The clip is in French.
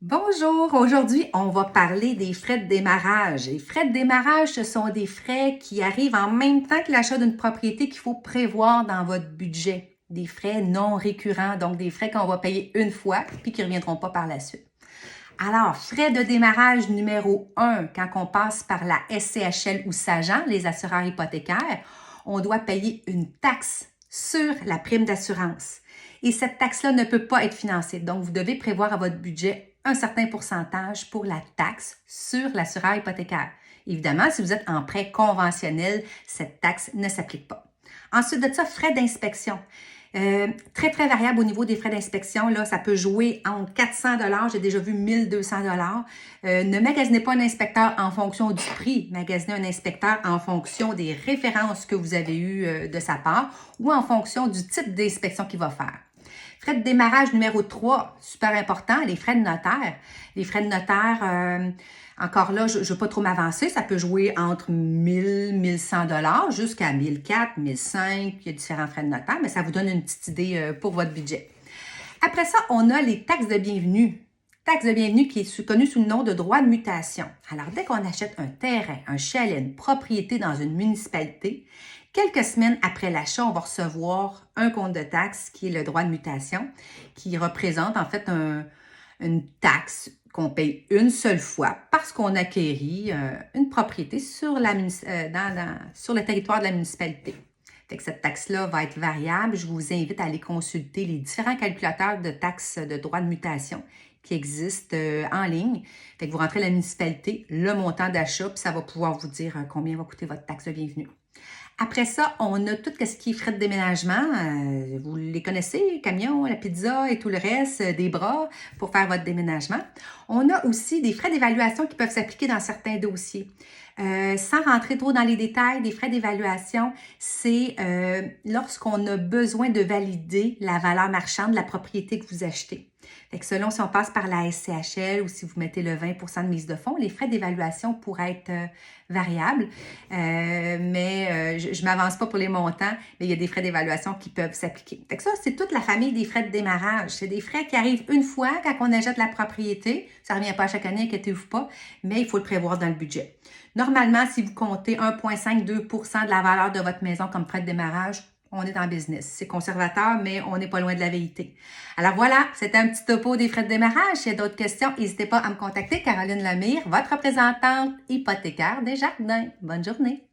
Bonjour, aujourd'hui on va parler des frais de démarrage. Les frais de démarrage, ce sont des frais qui arrivent en même temps que l'achat d'une propriété qu'il faut prévoir dans votre budget. Des frais non récurrents, donc des frais qu'on va payer une fois puis qui ne reviendront pas par la suite. Alors, frais de démarrage numéro 1, quand on passe par la SCHL ou Sagent, les assureurs hypothécaires, on doit payer une taxe sur la prime d'assurance. Et cette taxe-là ne peut pas être financée. Donc, vous devez prévoir à votre budget un certain pourcentage pour la taxe sur l'assureur hypothécaire. Évidemment, si vous êtes en prêt conventionnel, cette taxe ne s'applique pas. Ensuite de ça, frais d'inspection. Très, très variable au niveau des frais d'inspection. Là, ça peut jouer entre 400 $, j'ai déjà vu 1200 $. Ne magasinez pas un inspecteur en fonction du prix. Magasinez un inspecteur en fonction des références que vous avez eues de sa part ou en fonction du type d'inspection qu'il va faire. Frais de démarrage numéro 3, super important, les frais de notaire. Les frais de notaire, encore là, je ne veux pas trop m'avancer, ça peut jouer entre 1000, 1100 $ jusqu'à 1004, 1005, il y a différents frais de notaire, mais ça vous donne une petite idée pour votre budget. Après ça, on a les taxes de bienvenue. Taxe de bienvenue qui est connue sous le nom de droit de mutation. Alors, dès qu'on achète un terrain, un chalet, une propriété dans une municipalité, quelques semaines après l'achat, on va recevoir un compte de taxe qui est le droit de mutation, qui représente en fait une taxe qu'on paye une seule fois parce qu'on acquérit une propriété sur le territoire de la municipalité. Fait que cette taxe-là va être variable. Je vous invite à aller consulter les différents calculateurs de taxes de droit de mutation qui existent en ligne. Fait que vous rentrez à la municipalité, le montant d'achat, puis ça va pouvoir vous dire combien va coûter votre taxe de bienvenue. Après ça, on a tout ce qui est frais de déménagement. Vous les connaissez, les camions, la pizza et tout le reste, des bras pour faire votre déménagement. On a aussi des frais d'évaluation qui peuvent s'appliquer dans certains dossiers. Sans rentrer trop dans les détails, des frais d'évaluation, c'est lorsqu'on a besoin de valider la valeur marchande de la propriété que vous achetez. Fait que selon si on passe par la SCHL ou si vous mettez le 20 % de mise de fonds, les frais d'évaluation pourraient être variables. Mais je ne m'avance pas pour les montants, mais il y a des frais d'évaluation qui peuvent s'appliquer. Fait que ça, c'est toute la famille des frais de démarrage. C'est des frais qui arrivent une fois quand on achète la propriété. Ça ne revient pas à chaque année, inquiétez-vous pas, mais il faut le prévoir dans le budget. Normalement, si vous comptez 1,5-2 % de la valeur de votre maison comme frais de démarrage, on est en business. C'est conservateur, mais on n'est pas loin de la vérité. Alors voilà, c'était un petit topo des frais de démarrage. S'il y a d'autres questions, n'hésitez pas à me contacter. Caroline Lemire, votre représentante hypothécaire des Jardins. Bonne journée.